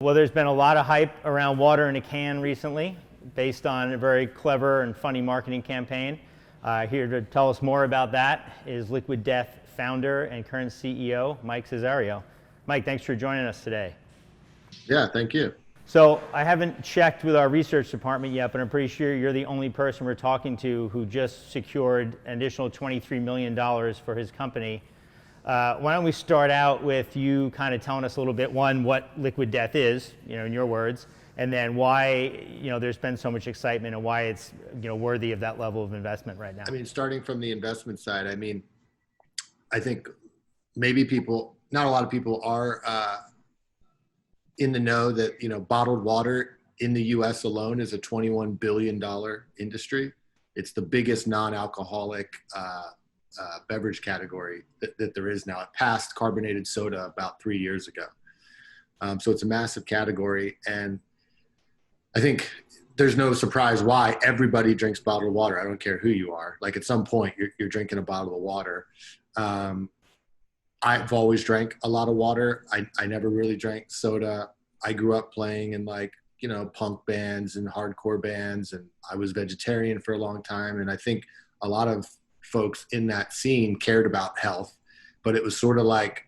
Well, there's been a lot of hype around water in a can recently, based on a very clever and funny marketing campaign. Here to tell us more about that is Liquid Death founder and current CEO, Mike Cessario. Mike, thanks for joining us today. Yeah, thank you. So I haven't checked with our research department yet, but I'm pretty sure you're the only person we're talking to who just secured an additional $23 million for his company. Why don't we start out with you kind of telling us a little bit, one, what Liquid Death is, in your words, and then why, there's been so much excitement and why it's, worthy of that level of investment right now. I mean, starting from the investment side, I think maybe not a lot of people are in the know that, bottled water in the US alone is a $21 billion industry. It's the biggest non-alcoholic beverage category that there is now. It passed carbonated soda about 3 years ago. So it's a massive category. And I think there's no surprise why everybody drinks bottled water. I don't care who you are. Like at some point you're drinking a bottle of water. I've always drank a lot of water. I never really drank soda. I grew up playing in punk bands and hardcore bands, and I was vegetarian for a long time. And I think a lot of folks in that scene cared about health, but it was sort of like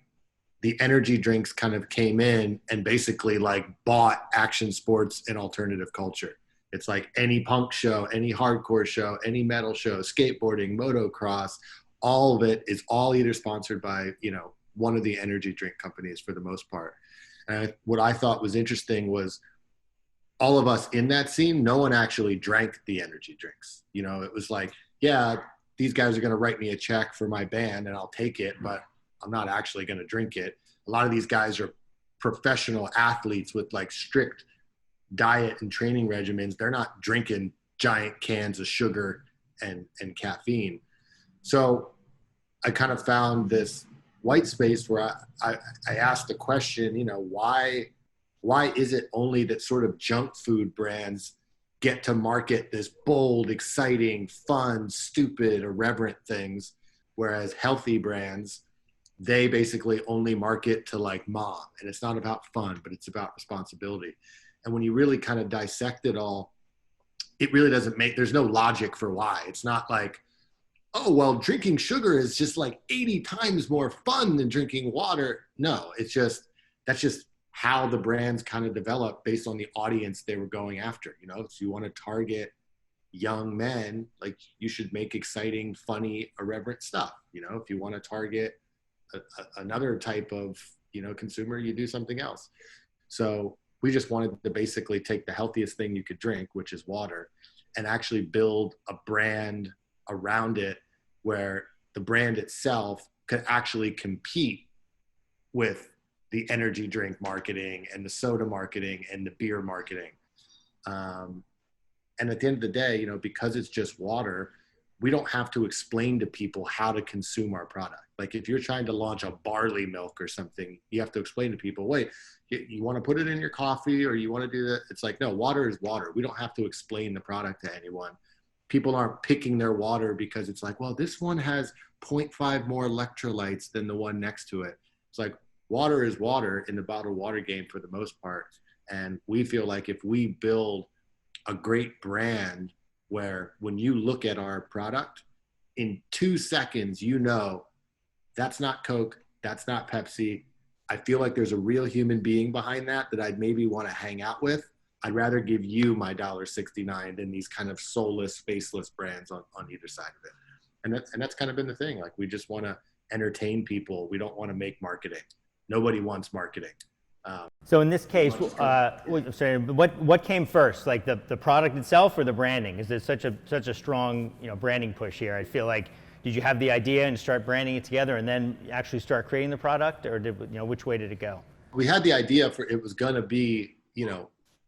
the energy drinks kind of came in and basically bought action sports and alternative culture. It's like any punk show, any hardcore show, any metal show, skateboarding, motocross, all of it is all either sponsored by, one of the energy drink companies for the most part. And what I thought was interesting was all of us in that scene, no one actually drank the energy drinks. It was like, yeah, these guys are going to write me a check for my band and I'll take it, but I'm not actually going to drink it. A lot of these guys are professional athletes with strict diet and training regimens. They're not drinking giant cans of sugar and caffeine. So I kind of found this white space where I asked the question, why is it only that sort of junk food brands get to market this bold, exciting, fun, stupid, irreverent things, whereas healthy brands, they basically only market to mom. And it's not about fun, but it's about responsibility. And when you really kind of dissect it all, it really there's no logic for why. It's not like, oh, well, drinking sugar is just 80 times more fun than drinking water. No, that's just how the brands kind of developed based on the audience they were going after. If you want to target young men, you should make exciting, funny, irreverent stuff. If you want to target another type of, consumer, you do something else. So we just wanted to basically take the healthiest thing you could drink, which is water, and actually build a brand around it where the brand itself could actually compete with the energy drink marketing and the soda marketing and the beer marketing. And at the end of the day, because it's just water, we don't have to explain to people how to consume our product. If you're trying to launch a barley milk or something, you have to explain to people, wait, you want to put it in your coffee or you want to do that? It's like, no, water is water. We don't have to explain the product to anyone. People aren't picking their water because it's like, well, this one has 0.5 more electrolytes than the one next to it. It's like, water is water in the bottled water game for the most part. And we feel like if we build a great brand where when you look at our product, in 2 seconds, that's not Coke, that's not Pepsi. I feel like there's a real human being behind that I'd maybe want to hang out with. I'd rather give you my $1.69 than these kind of soulless, faceless brands on either side of it. And that's kind of been the thing. We just want to entertain people. We don't want to make marketing. Nobody wants marketing. So in this case, what came first, the product itself or the branding? Is there such a strong branding push here? I feel like, did you have the idea and start branding it together and then actually start creating the product, or which way did it go? We had the idea for it was going to be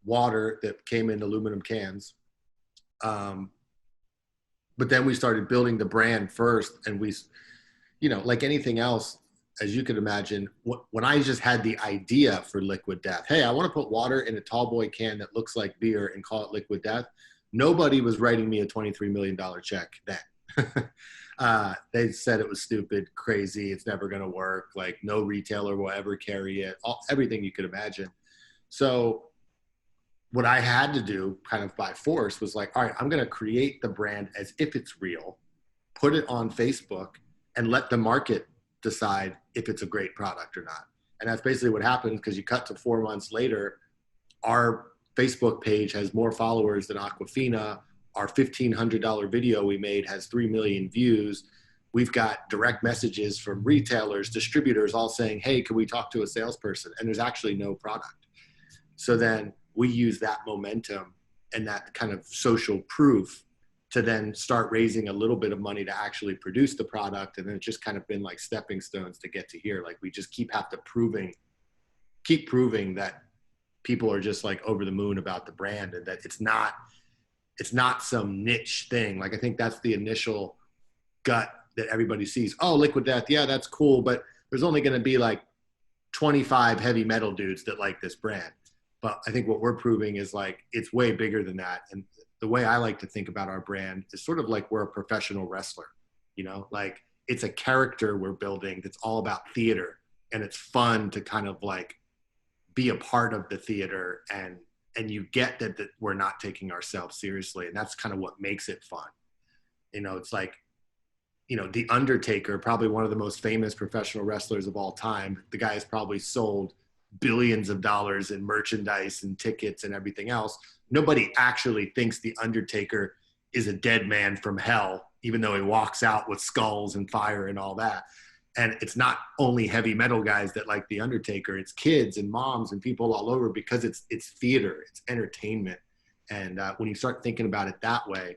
water that came in aluminum cans, but then we started building the brand first, and we, like anything else, as you could imagine, when I just had the idea for Liquid Death, hey, I want to put water in a tall boy can that looks like beer and call it Liquid Death, nobody was writing me a $23 million check then. They said it was stupid, crazy, it's never going to work, no retailer will ever carry it, everything you could imagine. So what I had to do kind of by force was like, all right, I'm going to create the brand as if it's real, put it on Facebook, and let the market decide if it's a great product or not. And that's basically what happened, because you cut to 4 months later, our Facebook page has more followers than Aquafina. Our $1,500 video we made has 3 million views. We've got direct messages from retailers, distributors, all saying, hey, can we talk to a salesperson? And there's actually no product. So then we use that momentum and that kind of social proof to then start raising a little bit of money to actually produce the product. And then it's just kind of been like stepping stones to get to here. Like we just keep proving that people are just like over the moon about the brand, and that it's not some niche thing. Like I think that's the initial gut that everybody sees. Oh, Liquid Death, yeah, that's cool, but there's only going to be like 25 heavy metal dudes that like this brand. But I think what we're proving is like it's way bigger than that. And the way I like to think about our brand is sort of like we're a professional wrestler, like it's a character we're building that's all about theater, and it's fun to kind of like be a part of the theater, and you get that we're not taking ourselves seriously, and that's kind of what makes it fun. It's like, The Undertaker, probably one of the most famous professional wrestlers of all time. The guy has probably sold billions of dollars in merchandise and tickets and everything else. Nobody actually thinks The Undertaker is a dead man from hell, even though he walks out with skulls and fire and all that. And it's not only heavy metal guys that like The Undertaker, it's kids and moms and people all over, because it's theater, it's entertainment. And when you start thinking about it that way,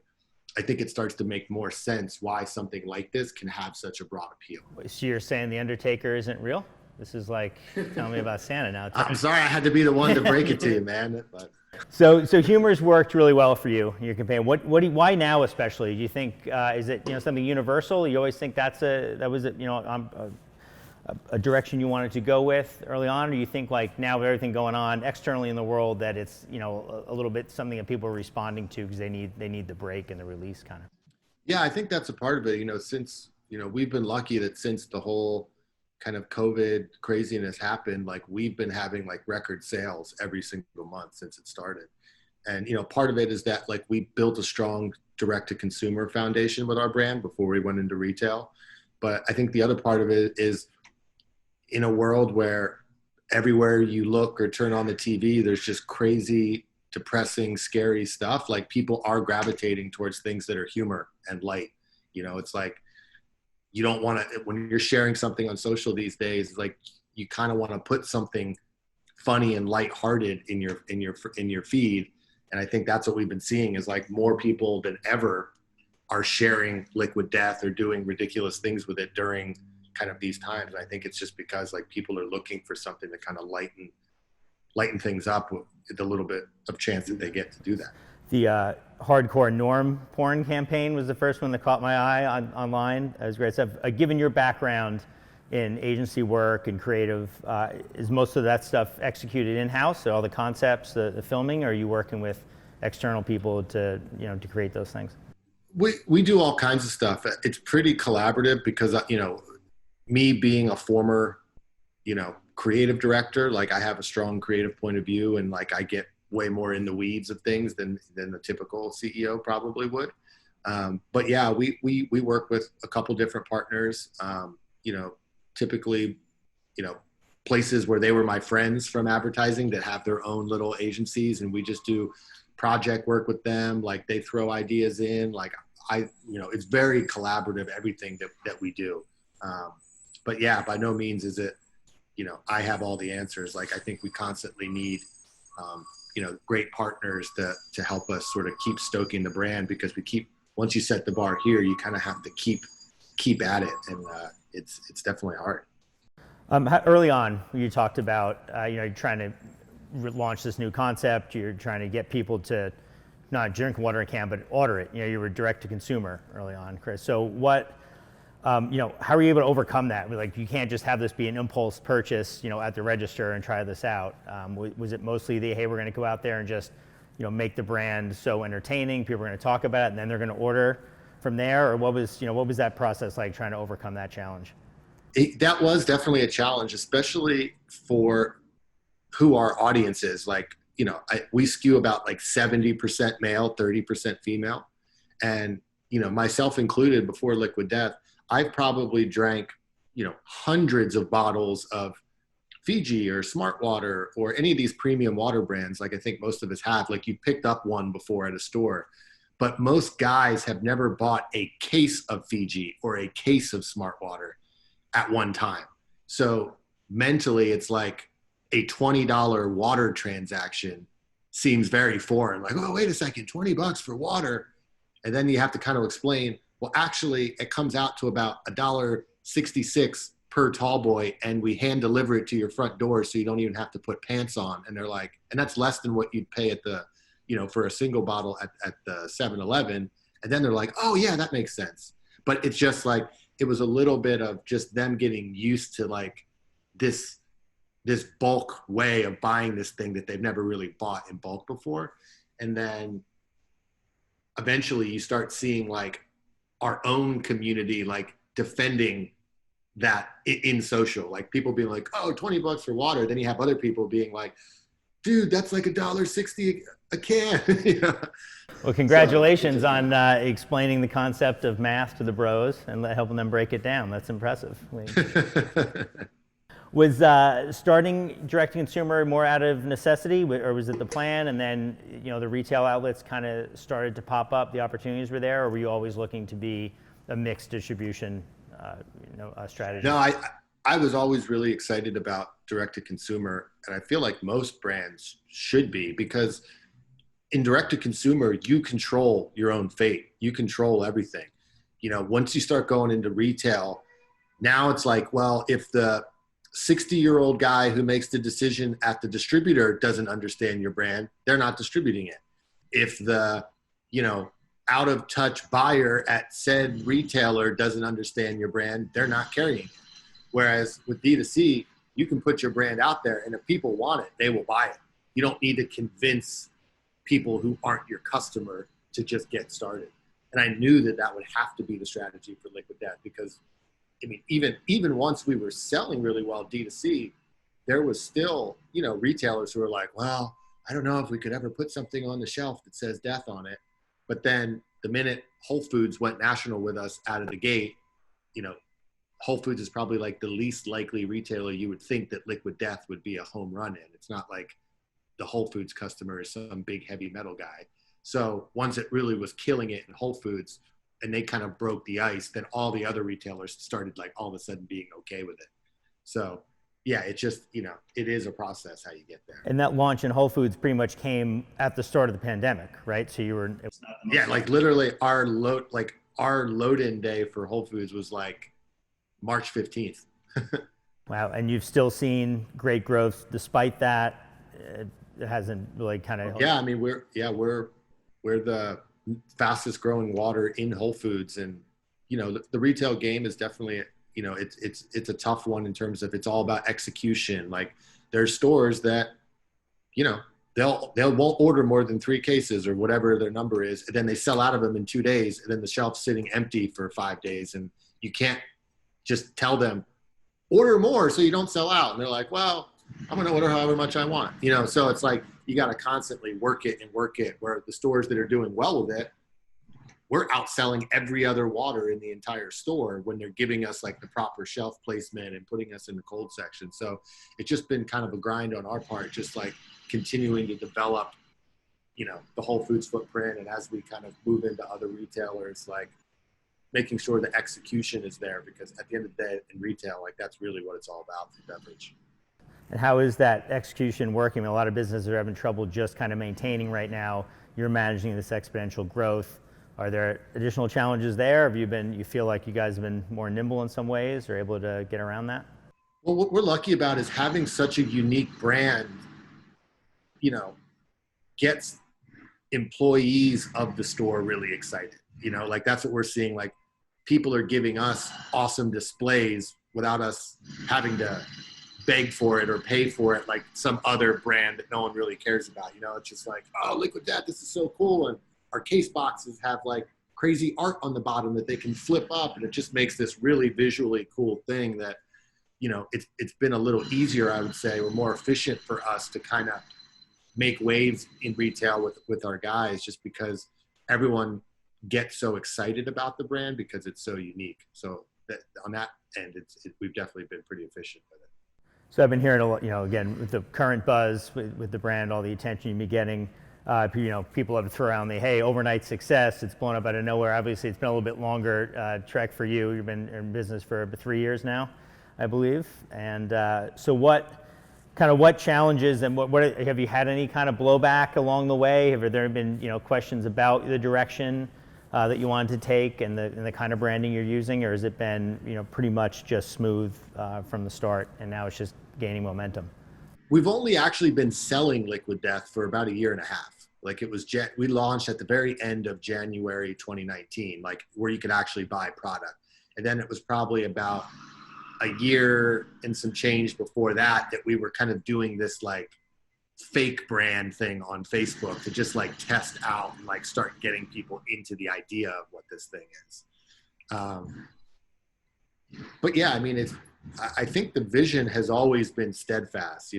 I think it starts to make more sense why something like this can have such a broad appeal. So you're saying The Undertaker isn't real? This is like telling me about Santa now. I'm sorry I had to be the one to break it to you, man. But. So humor's worked really well for you in your campaign. Why now especially? Do you think is it something universal? You always think that was a direction you wanted to go with early on, or do you think like now with everything going on externally in the world that it's a little bit something that people are responding to because they need the break and the release kind of? Yeah, I think that's a part of it. Since we've been lucky that since the whole kind of COVID craziness happened, like we've been having like record sales every single month since it started. And, part of it is that like we built a strong direct to consumer foundation with our brand before we went into retail. But I think the other part of it is in a world where everywhere you look or turn on the TV, there's just crazy, depressing, scary stuff. Like people are gravitating towards things that are humor and light. It's like, you don't want to, when you're sharing something on social these days, like you kind of want to put something funny and lighthearted in your feed. And I think that's what we've been seeing is like more people than ever are sharing Liquid Death or doing ridiculous things with it during kind of these times. I think it's just because like people are looking for something to kind of lighten things up with the little bit of chance that they get to do that. The hardcore norm porn campaign was the first one that caught my eye online. It was great stuff. Given your background in agency work and creative, is most of that stuff executed in-house? So all the concepts, the filming, or are you working with external people to create those things? We do all kinds of stuff. It's pretty collaborative because me being a former creative director, like I have a strong creative point of view, and like I get way more in the weeds of things than the typical CEO probably would. But yeah, we work with a couple different partners, typically, places where they were my friends from advertising that have their own little agencies, and we just do project work with them. Like they throw ideas in, like it's very collaborative, everything that we do. But yeah, by no means is it, I have all the answers. Like I think we constantly need, great partners to help us sort of keep stoking the brand, because once you set the bar here, you kind of have to keep at it. And it's definitely hard. Early on, you talked about, you're trying to launch this new concept. You're trying to get people to not drink water in a can, but order it. You were direct to consumer early on, Chris. So what, how are you able to overcome that? Like, you can't just have this be an impulse purchase, at the register and try this out. Was it mostly hey, we're going to go out there and just, make the brand so entertaining, people are going to talk about it, and then they're going to order from there? Or what was that process like, trying to overcome that challenge? That was definitely a challenge, especially for who our audience is. Like, we skew about like 70% male, 30% female. And, myself included, before Liquid Death, I've probably drank, hundreds of bottles of Fiji or Smart Water or any of these premium water brands. Like I think most of us have, like you picked up one before at a store, but most guys have never bought a case of Fiji or a case of Smart Water at one time. So mentally, it's like a $20 water transaction seems very foreign. Like, oh, wait a second, $20 for water. And then you have to kind of explain, well, actually it comes out to about $1.66 per tall boy, and we hand deliver it to your front door so you don't even have to put pants on. And they're like, and that's less than what you'd pay at the, for a single bottle at the 7-Eleven. And then they're like, oh yeah, that makes sense. But it's just like, it was a little bit of just them getting used to like this bulk way of buying this thing that they've never really bought in bulk before. And then eventually you start seeing like our own community, like defending that in social, like people being like, oh, $20 for water. Then you have other people being like, dude, that's like $1.60 a can. Well, congratulations on explaining the concept of math to the bros and helping them break it down. That's impressive. Was starting direct to consumer more out of necessity, or was it the plan? And then, the retail outlets kind of started to pop up, the opportunities were there, or were you always looking to be a mixed distribution strategy? No, I was always really excited about direct to consumer, and I feel like most brands should be, because in direct to consumer, you control your own fate. You control everything. Once you start going into retail, now it's like, well, if the 60-year-old guy who makes the decision at the distributor doesn't understand your brand, they're not distributing it. If the, out of touch buyer at said retailer doesn't understand your brand, they're not carrying it. Whereas with D2C, you can put your brand out there, and if people want it, they will buy it. You don't need to convince people who aren't your customer to just get started. And I knew that would have to be the strategy for Liquid Death, because I mean, even once we were selling really well D2C, there was still, retailers who were like, well, I don't know if we could ever put something on the shelf that says death on it. But then the minute Whole Foods went national with us out of the gate, Whole Foods is probably like the least likely retailer you would think that Liquid Death would be a home run in. It's not like the Whole Foods customer is some big heavy metal guy. So once it really was killing it in Whole Foods and they kind of broke the ice, then all the other retailers started like all of a sudden being okay with it. So yeah, it just, it is a process how you get there. And that launch in Whole Foods pretty much came at the start of the pandemic, right? So you were... Yeah, like literally our load-in day for Whole Foods was like March 15th. Wow, and you've still seen great growth despite that. It hasn't really kind of... Yeah, I mean, we're the fastest growing water in Whole Foods, and the retail game is definitely, it's a tough one in terms of it's all about execution. Like there's stores that, they'll won't order more than 3 cases or whatever their number is, and then they sell out of them in 2 days, and then the shelf's sitting empty for 5 days, and you can't just tell them order more so you don't sell out. And they're like, well, I'm going to order however much I want, so it's like you got to constantly work it, where the stores that are doing well with it, we're outselling every other water in the entire store when they're giving us like the proper shelf placement and putting us in the cold section. So it's just been kind of a grind on our part, just like continuing to develop, the Whole Foods footprint. And as we kind of move into other retailers, like making sure the execution is there, because at the end of the day in retail, like that's really what it's all about for beverage. And how is that execution working? I mean, a lot of businesses are having trouble just kind of maintaining right now. You're managing this exponential growth. Are there additional challenges there? You feel like you guys have been more nimble in some ways or able to get around that? Well, what we're lucky about is having such a unique brand, gets employees of the store really excited. Like that's what we're seeing. Like people are giving us awesome displays without us having to beg for it or pay for it like some other brand that no one really cares about. It's just like, oh, Liquid Death, this is so cool. And our case boxes have like crazy art on the bottom that they can flip up, and it just makes this really visually cool thing that, it's been a little easier, I would say, or more efficient for us to kind of make waves in retail with our guys, just because everyone gets so excited about the brand because it's so unique. So that on that end, we've definitely been pretty efficient with it. So I've been hearing a lot, again, with the current buzz with the brand, all the attention you've been getting, people have to throw around the, hey, overnight success, it's blown up out of nowhere. Obviously, it's been a little bit longer trek for you. You've been in business for 3 years now, I believe. And so what challenges and what have you had any kind of blowback along the way? Have there been, questions about the direction that you wanted to take and the kind of branding you're using, or has it been, pretty much just smooth from the start and now it's just gaining momentum? We've only actually been selling Liquid Death for about 1.5 years. Like we launched at the very end of January 2019, like where you could actually buy product. And then it was probably about a year and some change before that we were kind of doing this like fake brand thing on Facebook to just like test out and like start getting people into the idea of what this thing is. But yeah, I mean, I think the vision has always been steadfast.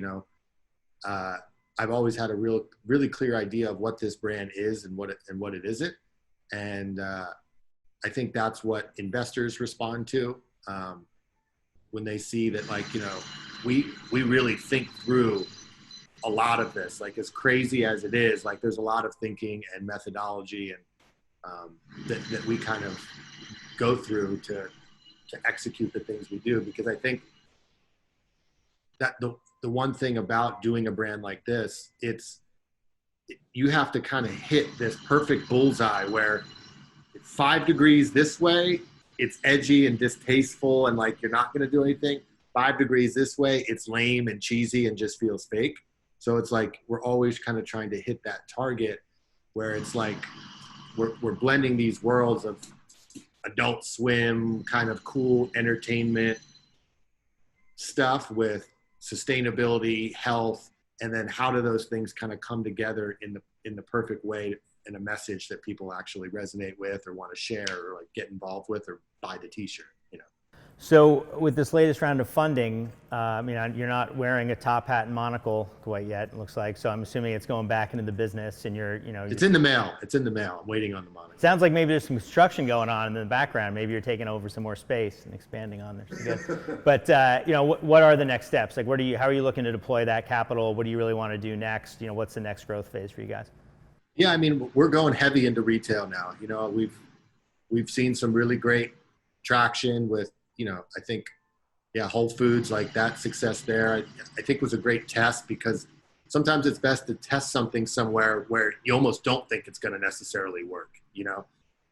I've always had a really clear idea of what this brand is and what it isn't. And I think that's what investors respond to when they see that, like, we really think through a lot of this. Like, as crazy as it is, like there's a lot of thinking and methodology and that we kind of go through to execute the things we do. Because I think that the one thing about doing a brand like this, you have to kind of hit this perfect bullseye where 5 degrees this way, it's edgy and distasteful and like you're not going to do anything. 5 degrees this way, it's lame and cheesy and just feels fake. So it's like we're always kind of trying to hit that target where it's like we're blending these worlds of Adult Swim, kind of cool entertainment stuff with sustainability, health, and then how do those things kind of come together in the perfect way in a message that people actually resonate with or want to share or like get involved with or buy the t-shirt. So with this latest round of funding, you're not wearing a top hat and monocle quite yet, it looks like. So I'm assuming it's going back into the business and It's in the mail. I'm waiting on the monocle. Sounds like maybe there's some construction going on in the background. Maybe you're taking over some more space and expanding on there. Good. But, what are the next steps? Like, how are you looking to deploy that capital? What do you really want to do next? What's the next growth phase for you guys? Yeah, I mean, we're going heavy into retail now. We've seen some really great traction with, I think, Whole Foods, like that success there, I think was a great test, because sometimes it's best to test something somewhere where you almost don't think it's going to necessarily work.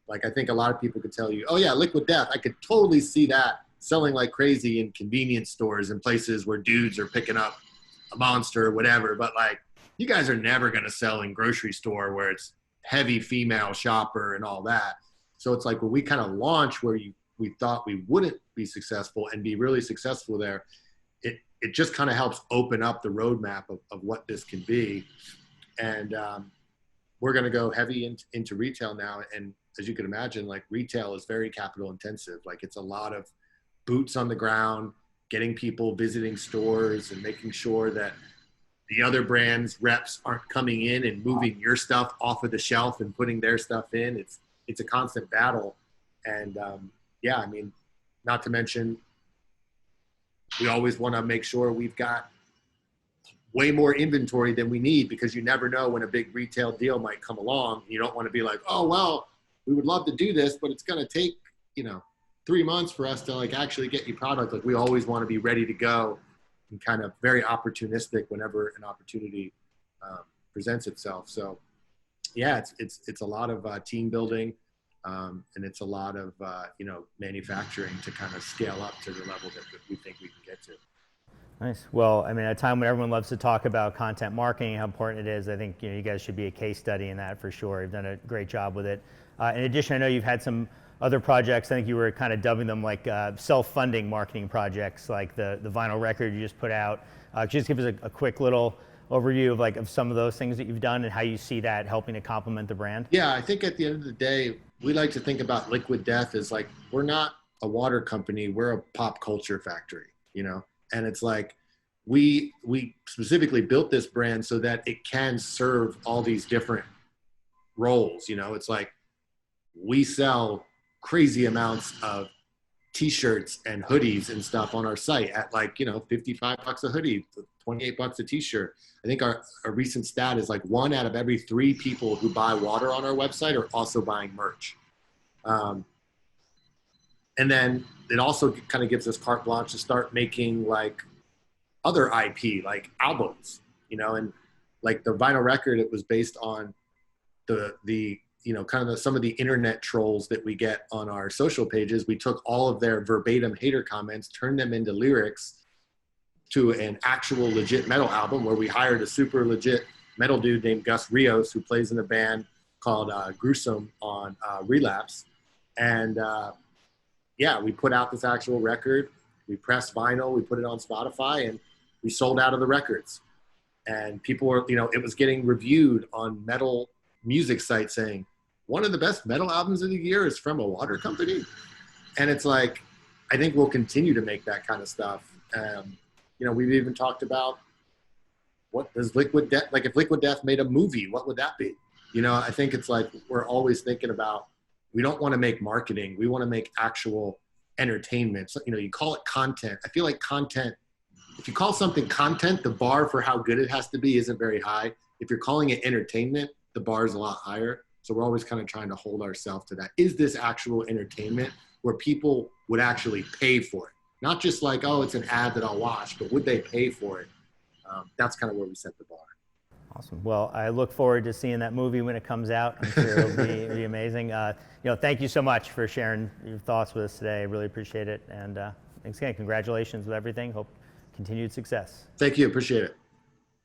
Like I think a lot of people could tell you, oh yeah, Liquid Death, I could totally see that selling like crazy in convenience stores and places where dudes are picking up a Monster or whatever. But like, you guys are never going to sell in grocery store where it's heavy female shopper and all that. So it's like when we kind of launch where we thought we wouldn't be successful and be really successful there, it just kind of helps open up the roadmap of what this can be. And we're going to go heavy into retail now. And as you can imagine, like retail is very capital intensive. Like it's a lot of boots on the ground, getting people visiting stores and making sure that the other brands reps aren't coming in and moving your stuff off of the shelf and putting their stuff in. It's a constant battle. And yeah, I mean, not to mention, we always want to make sure we've got way more inventory than we need, because you never know when a big retail deal might come along. You don't want to be like, oh, well, we would love to do this, but it's going to take, 3 months for us to like actually get you product. Like we always want to be ready to go and kind of very opportunistic whenever an opportunity presents itself. So yeah, it's a lot of team building. And it's a lot of, manufacturing to kind of scale up to the level that we think we can get to. Nice. Well, I mean, at a time when everyone loves to talk about content marketing, how important it is, I think you guys should be a case study in that for sure. You've done a great job with it. In addition, I know you've had some other projects. I think you were kind of dubbing them like self-funding marketing projects, like the vinyl record you just put out. Could you just give us a quick little overview of some of those things that you've done and how you see that helping to complement the brand? Yeah, I think at the end of the day, we like to think about Liquid Death as like, we're not a water company, we're a pop culture factory. you know? And it's like, we specifically built this brand so that it can serve all these different roles. You know, it's like we sell crazy amounts of t-shirts and hoodies and stuff on our site at like, you know, $55 a hoodie, $28 a t-shirt. I think our recent stat is like 1 out of every 3 people who buy water on our website are also buying merch. And then it also kind of gives us carte blanche to start making like other IP, like albums, you know, and like the vinyl record, it was based on the you know, kind of some of the internet trolls that we get on our social pages. We took all of their verbatim hater comments, turned them into lyrics to an actual legit metal album where we hired a super legit metal dude named Gus Rios, who plays in a band called Gruesome on Relapse. And yeah, we put out this actual record. We pressed vinyl, we put it on Spotify, and we sold out of the records. And people were, you know, it was getting reviewed on metal music sites saying, one of the best metal albums of the year is from a water company. And it's like, I think we'll continue to make that kind of stuff. You know, we've even talked about, what does Liquid Death, like if Liquid Death made a movie, what would that be? You know, I think it's like, we're always thinking about, we don't want to make marketing. We want to make actual entertainment. So, you know, you call it content. I feel like content, if you call something content, the bar for how good it has to be isn't very high. If you're calling it entertainment, the bar is a lot higher. So we're always kind of trying to hold ourselves to that. Is this actual entertainment where people would actually pay for it? Not just like, oh, it's an ad that I'll watch, but would they pay for it? That's kind of where we set the bar. Awesome. Well, I look forward to seeing that movie when it comes out. I'm sure it'll be amazing. You know, thank you so much for sharing your thoughts with us today. I really appreciate it. And thanks again. Congratulations with everything. Hope continued success. Thank you. Appreciate it.